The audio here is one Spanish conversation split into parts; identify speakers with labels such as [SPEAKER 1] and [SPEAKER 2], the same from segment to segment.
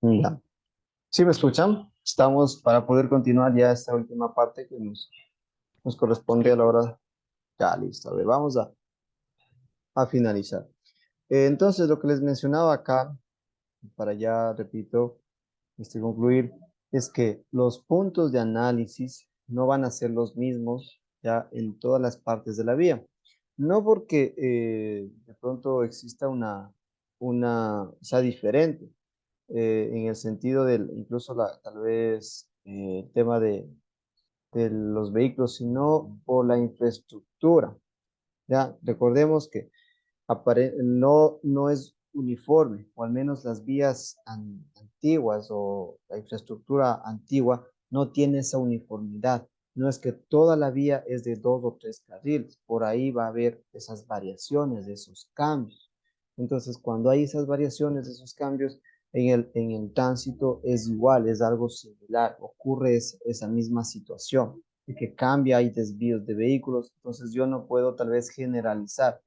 [SPEAKER 1] Ya. ¿Sí me escuchan? Estamos para poder continuar ya esta última parte que nos corresponde a la hora. Ya, listo. A ver, vamos a finalizar. Entonces, lo que les mencionaba acá, para ya, repito, concluir, es que los puntos de análisis no van a ser los mismos ya en todas las partes de la vía. No porque de pronto exista sea diferente, en el sentido del, incluso tal vez el tema de los vehículos, sino por la infraestructura. Ya, recordemos que no es uniforme, o al menos las vías antiguas o la infraestructura antigua no tiene esa uniformidad. No es que toda la vía es de 2 o 3 carriles, por ahí va a haber esas variaciones, esos cambios. Entonces, cuando hay esas variaciones, esos cambios en el tránsito es igual, es algo similar, ocurre esa misma situación, de que cambia, hay desvíos de vehículos, entonces yo no puedo tal vez generalizar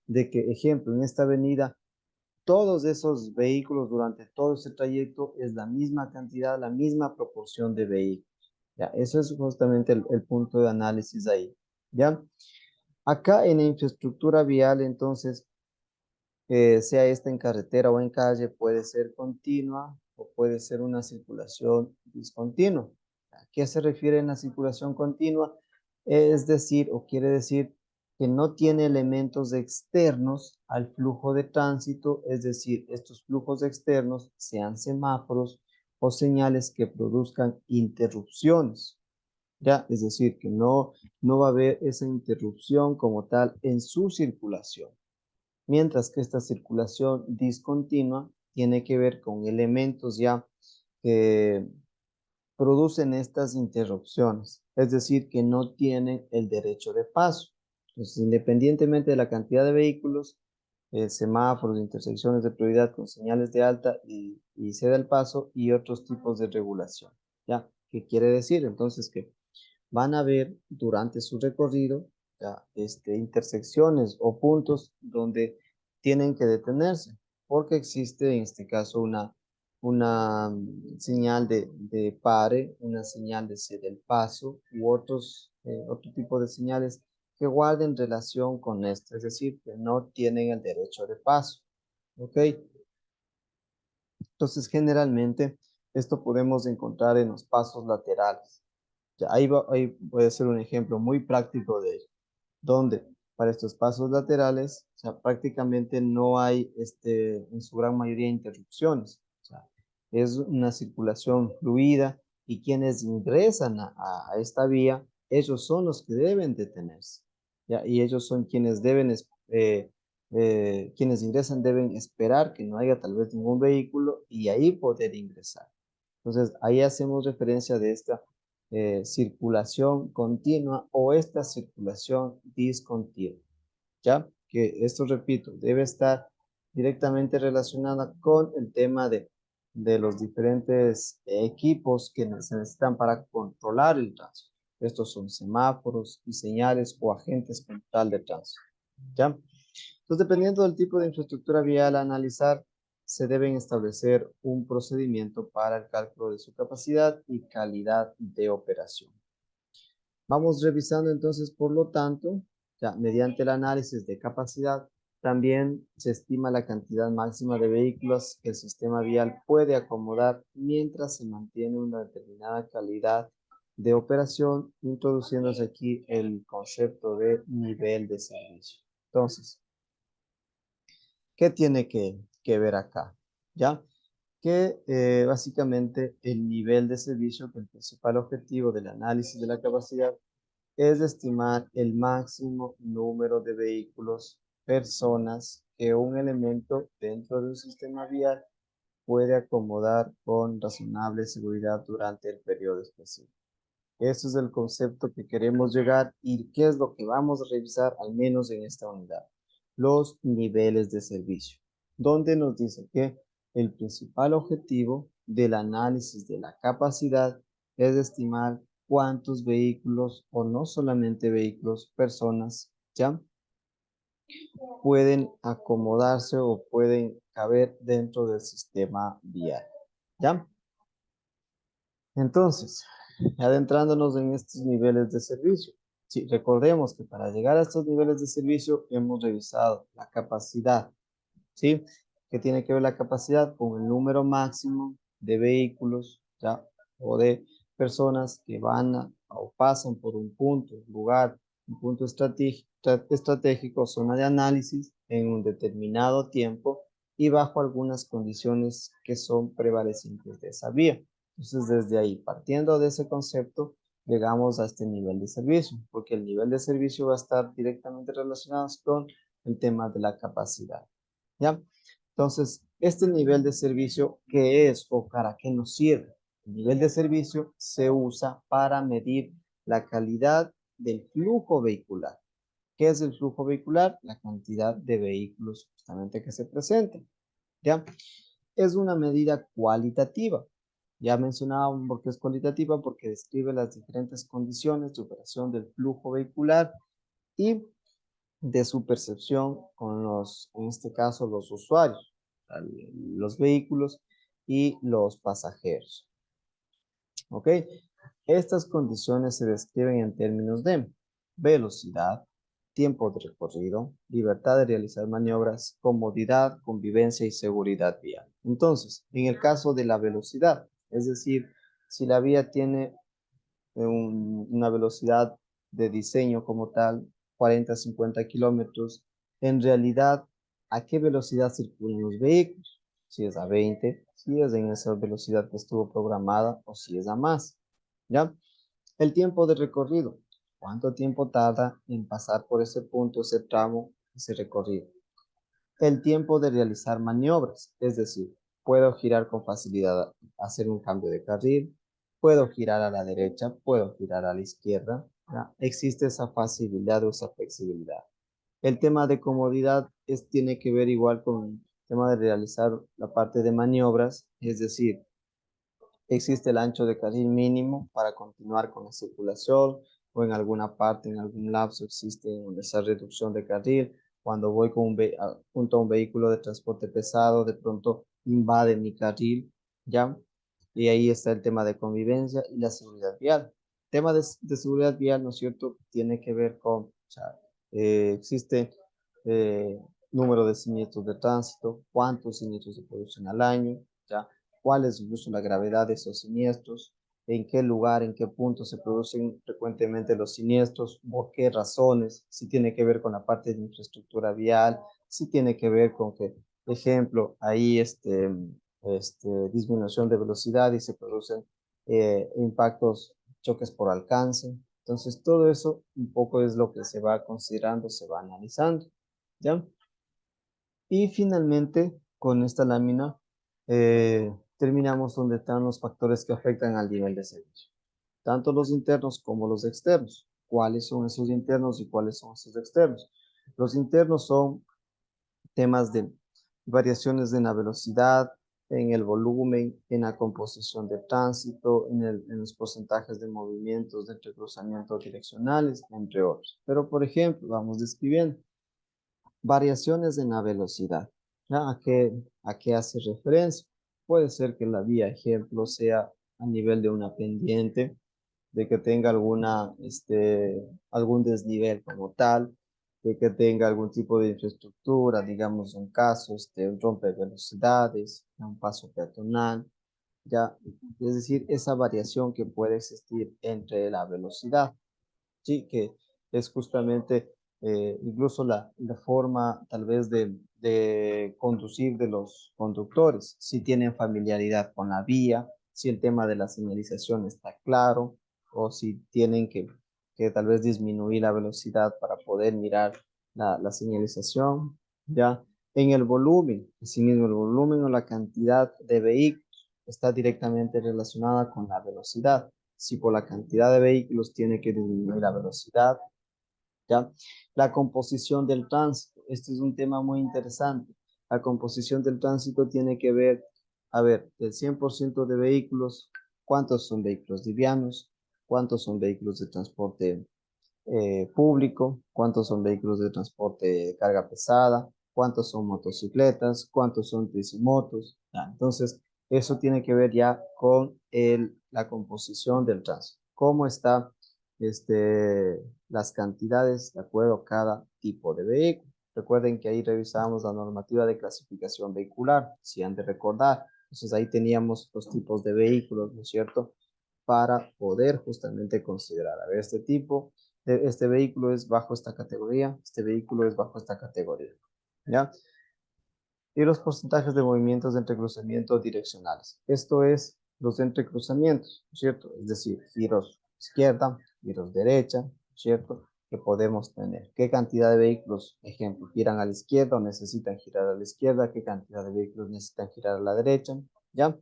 [SPEAKER 1] de que, ejemplo, en esta avenida, todos esos vehículos durante todo ese trayecto es la misma cantidad, la misma proporción de vehículos. Ya, eso es justamente el punto de análisis ahí. ¿Ya? Acá en la infraestructura vial, entonces, sea esta en carretera o en calle, puede ser continua o puede ser una circulación discontinua. ¿A qué se refiere en la circulación continua? Es decir, o quiere decir que no tiene elementos externos al flujo de tránsito, es decir, estos flujos externos sean semáforos o señales que produzcan interrupciones. ¿Ya? Es decir, que no va a haber esa interrupción como tal en su circulación, mientras que esta circulación discontinua tiene que ver con elementos ya que producen estas interrupciones, es decir, que no tienen el derecho de paso. Entonces, independientemente de la cantidad de vehículos, semáforos, intersecciones de prioridad con señales de alta y ceda el paso y otros tipos de regulación. ¿Ya? ¿Qué quiere decir? Entonces, que van a ver durante su recorrido ya, intersecciones o puntos donde tienen que detenerse, porque existe en este caso una señal de pare, una señal de ceder el paso u otro tipo de señales que guarden relación con esto, es decir, que no tienen el derecho de paso. ¿Ok? Entonces, generalmente, esto podemos encontrar en los pasos laterales. Ya, ahí voy a hacer un ejemplo muy práctico de ello, donde para estos pasos laterales, o sea, prácticamente no hay, en su gran mayoría, interrupciones. O sea, es una circulación fluida y quienes ingresan a esta vía, ellos son los que deben detenerse. ¿Ya? Y ellos son quienes quienes ingresan deben esperar que no haya tal vez ningún vehículo y ahí poder ingresar. Entonces, ahí hacemos referencia de esta circulación continua o esta circulación discontinua, ¿ya? Que esto, repito, debe estar directamente relacionada con el tema de los diferentes equipos que se necesitan para controlar el tránsito. Estos son semáforos y señales o agentes como tal de tránsito, ¿ya? Entonces, dependiendo del tipo de infraestructura vial a analizar, se deben establecer un procedimiento para el cálculo de su capacidad y calidad de operación. Vamos revisando entonces, por lo tanto, ya mediante el análisis de capacidad, también se estima la cantidad máxima de vehículos que el sistema vial puede acomodar mientras se mantiene una determinada calidad de operación, introduciéndose aquí el concepto de nivel de servicio. Entonces, ¿qué tiene que ver acá? ¿Ya? Que básicamente el nivel de servicio, que el principal objetivo del análisis de la capacidad es estimar el máximo número de vehículos, personas que un elemento dentro de un sistema vial puede acomodar con razonable seguridad durante el periodo específico. Ese es el concepto que queremos llegar y qué es lo que vamos a revisar al menos en esta unidad. Los niveles de servicio, donde nos dice que el principal objetivo del análisis de la capacidad es estimar cuántos vehículos o no solamente vehículos, personas, ¿ya? Pueden acomodarse o pueden caber dentro del sistema vial, ¿ya? Entonces, adentrándonos en estos niveles de servicio. Sí, recordemos que para llegar a estos niveles de servicio hemos revisado la capacidad, ¿sí? Que tiene que ver la capacidad con el número máximo de vehículos, ¿ya? O de personas que van o pasan por un punto, lugar, un punto estratégico, zona de análisis en un determinado tiempo y bajo algunas condiciones que son prevalecientes de esa vía. Entonces, desde ahí, partiendo de ese concepto, llegamos a este nivel de servicio, porque el nivel de servicio va a estar directamente relacionado con el tema de la capacidad, ¿ya? Entonces, este nivel de servicio, ¿qué es o para qué nos sirve? El nivel de servicio se usa para medir la calidad del flujo vehicular. ¿Qué es el flujo vehicular? La cantidad de vehículos justamente que se presentan, ¿ya? Es una medida cualitativa. Ya mencionaba por qué es cualitativa, porque describe las diferentes condiciones de operación del flujo vehicular y de su percepción con los, en este caso, los usuarios, los vehículos y los pasajeros. ¿Ok? Estas condiciones se describen en términos de velocidad, tiempo de recorrido, libertad de realizar maniobras, comodidad, convivencia y seguridad vial. Entonces, en el caso de la velocidad, es decir, si la vía tiene una velocidad de diseño como tal, 40, 50 kilómetros, en realidad, ¿a qué velocidad circulan los vehículos? Si es a 20, si es en esa velocidad que estuvo programada o si es a más, ¿ya? El tiempo de recorrido, ¿cuánto tiempo tarda en pasar por ese punto, ese tramo, ese recorrido? El tiempo de realizar maniobras, es decir, puedo girar con facilidad, hacer un cambio de carril, puedo girar a la derecha, puedo girar a la izquierda, ¿ya? Existe esa facilidad o esa flexibilidad. El tema de comodidad tiene que ver igual con el tema de realizar la parte de maniobras, es decir, existe el ancho de carril mínimo para continuar con la circulación o en alguna parte, en algún lapso existe esa reducción de carril. Cuando voy junto a un vehículo de transporte pesado, de pronto invade mi carril, ¿ya? Y ahí está el tema de convivencia y la seguridad vial. El tema de seguridad vial, ¿no es cierto? Tiene que ver con, o sea, existe eh, número de siniestros de tránsito, cuántos siniestros se producen al año, ¿ya? Cuál es incluso la gravedad de esos siniestros, en qué lugar, en qué punto se producen frecuentemente los siniestros, por qué razones, si tiene que ver con la parte de infraestructura vial, si tiene que ver con que, ejemplo, ahí disminución de velocidad y se producen impactos, choques por alcance. Entonces, todo eso un poco es lo que se va considerando, se va analizando, ¿ya? Y finalmente, con esta lámina, terminamos donde están los factores que afectan al nivel de servicio. Tanto los internos como los externos. ¿Cuáles son esos internos y cuáles son esos externos? Los internos son temas de variaciones en la velocidad, en el volumen, en la composición de tránsito, en los porcentajes de movimientos de entrecruzamientos direccionales, entre otros. Pero, por ejemplo, vamos describiendo variaciones en la velocidad. ¿Ya? ¿A qué hace referencia? Puede ser que la vía, ejemplo, sea a nivel de una pendiente, de que tenga algún desnivel como tal, de que tenga algún tipo de infraestructura, digamos un caso, un rompevelocidades, un paso peatonal, ya, es decir, esa variación que puede existir entre la velocidad, sí, que es justamente incluso la forma tal vez de conducir de los conductores, si tienen familiaridad con la vía, si el tema de la señalización está claro, o si tienen que tal vez disminuir la velocidad para poder mirar la señalización, ¿ya? En el volumen, asimismo, el volumen o la cantidad de vehículos está directamente relacionada con la velocidad. Si por la cantidad de vehículos tiene que disminuir la velocidad, ¿ya? La composición del tránsito, este es un tema muy interesante. La composición del tránsito tiene que ver, a ver, del 100% de vehículos, ¿cuántos son vehículos livianos? ¿Cuántos son vehículos de transporte público? ¿Cuántos son vehículos de transporte de carga pesada? ¿Cuántos son motocicletas? ¿Cuántos son tricimotos? ¿Ya? Entonces, Eso tiene que ver ya con la composición del tránsito. ¿Cómo está las cantidades de acuerdo a cada tipo de vehículo? Recuerden que ahí revisamos la normativa de clasificación vehicular, si han de recordar. Entonces ahí teníamos los tipos de vehículos, ¿no es cierto? Para poder justamente considerar, a ver, este vehículo es bajo esta categoría, este vehículo es bajo esta categoría, ¿ya? Y los porcentajes de movimientos de entrecruzamiento direccionales. Esto es los entrecruzamientos, ¿cierto? Es decir, giros izquierda, giros derecha, ¿cierto? Que podemos tener. ¿Qué cantidad de vehículos, ejemplo, giran a la izquierda o necesitan girar a la izquierda? ¿Qué cantidad de vehículos necesitan girar a la derecha? ¿Ya?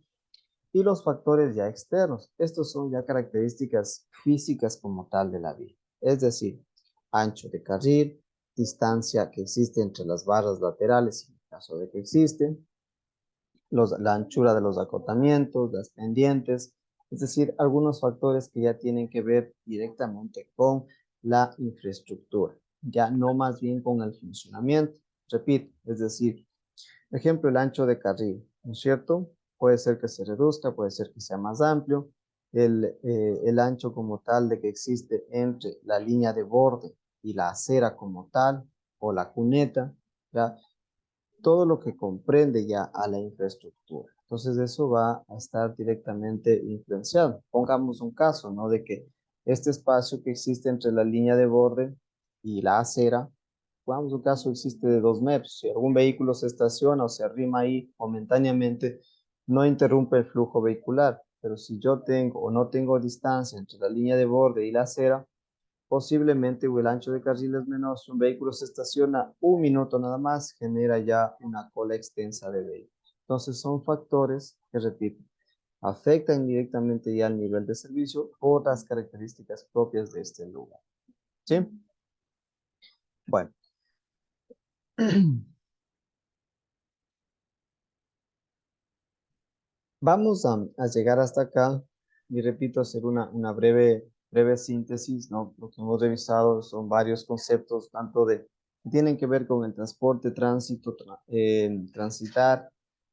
[SPEAKER 1] Y los factores ya externos. Estos son ya características físicas como tal de la vía. Es decir, ancho de carril, distancia que existe entre las barras laterales en el caso de que existen, la anchura de los acotamientos, las pendientes, es decir, algunos factores que ya tienen que ver directamente con la infraestructura, ya no más bien con el funcionamiento. Repito, es decir, ejemplo, el ancho de carril, ¿no es cierto? Puede ser que se reduzca, puede ser que sea más amplio. El ancho como tal de que existe entre la línea de borde y la acera como tal, o la cuneta, ¿ya? Todo lo que comprende ya a la infraestructura. Entonces eso va a estar directamente influenciado. Pongamos un caso, ¿no? De que este espacio que existe entre la línea de borde y la acera, pongamos un caso, existe de 2 metros. Si algún vehículo se estaciona o se arrima ahí momentáneamente, no interrumpe el flujo vehicular. Pero si yo tengo o no tengo distancia entre la línea de borde y la acera, posiblemente o el ancho de carril es menor. Si un vehículo se estaciona un minuto nada más, genera ya una cola extensa de vehículos. Entonces son factores que, repito, afectan directamente ya al nivel de servicio por las características propias de este lugar. ¿Sí? Bueno. Vamos a llegar hasta acá y repito, hacer una breve síntesis, ¿no? Lo que hemos revisado son varios conceptos, tanto que tienen que ver con el transporte, tránsito, transitar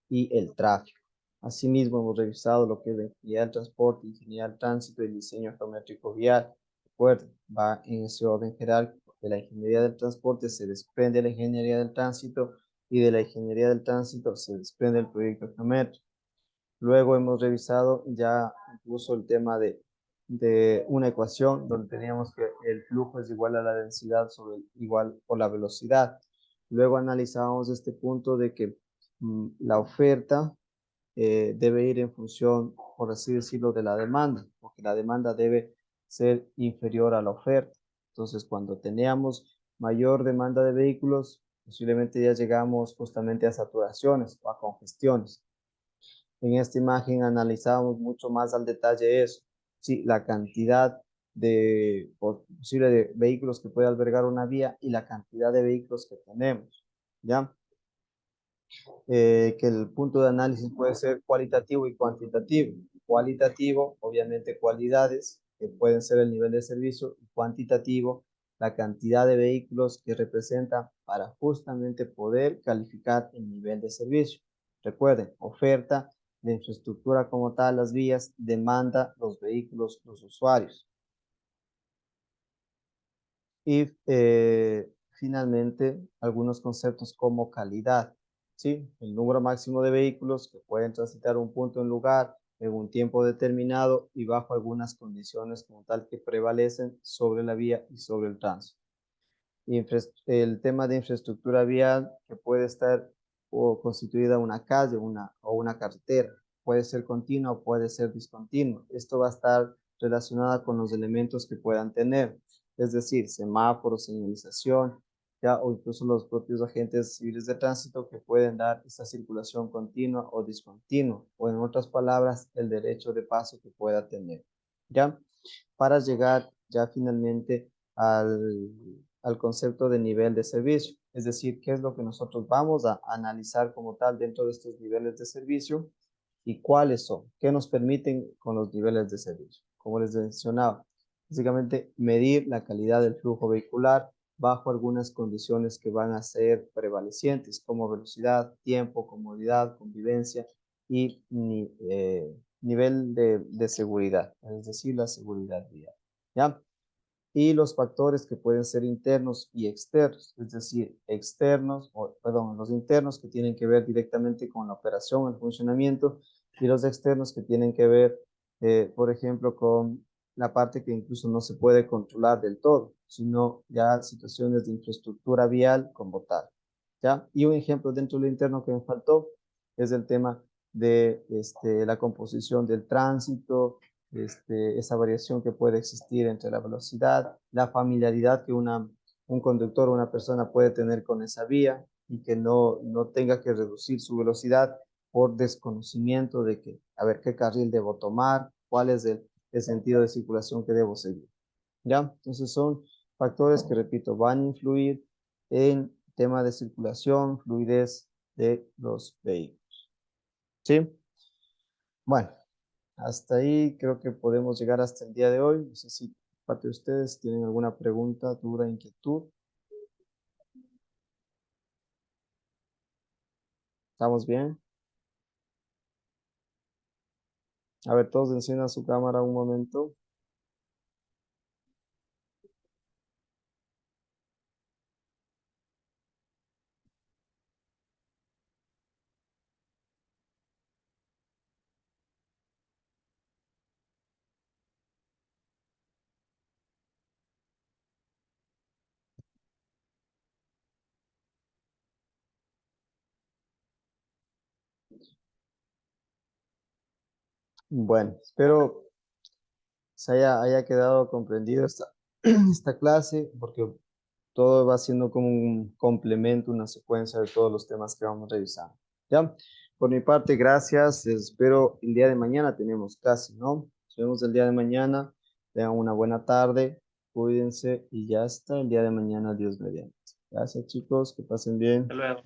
[SPEAKER 1] y el tráfico. Asimismo, hemos revisado lo que es la ingeniería del transporte, ingeniería del tránsito y el diseño geométrico vial. Recuerden, va en ese orden jerárquico. De la ingeniería del transporte se desprende la ingeniería del tránsito y de la ingeniería del tránsito se desprende el proyecto geométrico. Luego hemos revisado ya incluso el tema de una ecuación donde teníamos que el flujo es igual a la densidad sobre igual o la velocidad. Luego analizábamos este punto de que la oferta debe ir en función, por así decirlo, de la demanda, porque la demanda debe ser inferior a la oferta. Entonces, cuando teníamos mayor demanda de vehículos, posiblemente ya llegamos justamente a saturaciones o a congestiones. En esta imagen analizamos mucho más al detalle eso, sí, la cantidad posible de vehículos que puede albergar una vía y la cantidad de vehículos que tenemos, ¿ya? Que el punto de análisis puede ser cualitativo y cuantitativo. Cualitativo, obviamente, cualidades que pueden ser el nivel de servicio, y cuantitativo, la cantidad de vehículos que representa para justamente poder calificar el nivel de servicio. Recuerden, oferta de infraestructura como tal, las vías, demanda, los vehículos, los usuarios. Y finalmente, algunos conceptos como calidad, ¿sí? El número máximo de vehículos que pueden transitar un punto en lugar en un tiempo determinado y bajo algunas condiciones como tal que prevalecen sobre la vía y sobre el tránsito. El tema de infraestructura vial que puede estar o constituida una calle o una carretera. Puede ser continua o puede ser discontinua. Esto va a estar relacionada con los elementos que puedan tener, es decir, semáforos, señalización, ya, o incluso los propios agentes civiles de tránsito que pueden dar esta circulación continua o discontinua, o en otras palabras, el derecho de paso que pueda tener, ¿ya? Para llegar ya finalmente al concepto de nivel de servicio, es decir, qué es lo que nosotros vamos a analizar como tal dentro de estos niveles de servicio y cuáles son, qué nos permiten con los niveles de servicio. Como les mencionaba, básicamente medir la calidad del flujo vehicular bajo algunas condiciones que van a ser prevalecientes, como velocidad, tiempo, comodidad, convivencia, y nivel de seguridad, es decir, la seguridad vial. ¿Ya? Y los factores que pueden ser internos y externos, es decir, los internos que tienen que ver directamente con la operación, el funcionamiento, y los externos que tienen que ver, por ejemplo, con la parte que incluso no se puede controlar del todo, sino ya situaciones de infraestructura vial como tal. ¿Ya? Y un ejemplo dentro de lo interno que me faltó es el tema de la composición del tránsito, esa variación que puede existir entre la velocidad, la familiaridad que un conductor o una persona puede tener con esa vía y que no tenga que reducir su velocidad por desconocimiento de que, a ver, qué carril debo tomar, cuál es el sentido de circulación que debo seguir. ¿Ya? Entonces son factores que, repito, van a influir en tema de circulación, fluidez de los vehículos. ¿Sí? Bueno, hasta ahí creo que podemos llegar hasta el día de hoy. No sé si parte de ustedes tienen alguna pregunta, duda, inquietud. ¿Estamos bien? A ver, todos enciendan su cámara un momento. Bueno, espero se haya quedado comprendido esta clase, porque todo va siendo como un complemento, una secuencia de todos los temas que vamos revisando. ¿Ya? Por mi parte, gracias. Espero el día de mañana tenemos clase, ¿no? Nos vemos el día de mañana. Tengan una buena tarde. Cuídense y ya está el día de mañana, Dios mediante. Gracias, chicos. Que pasen bien.
[SPEAKER 2] Hasta luego.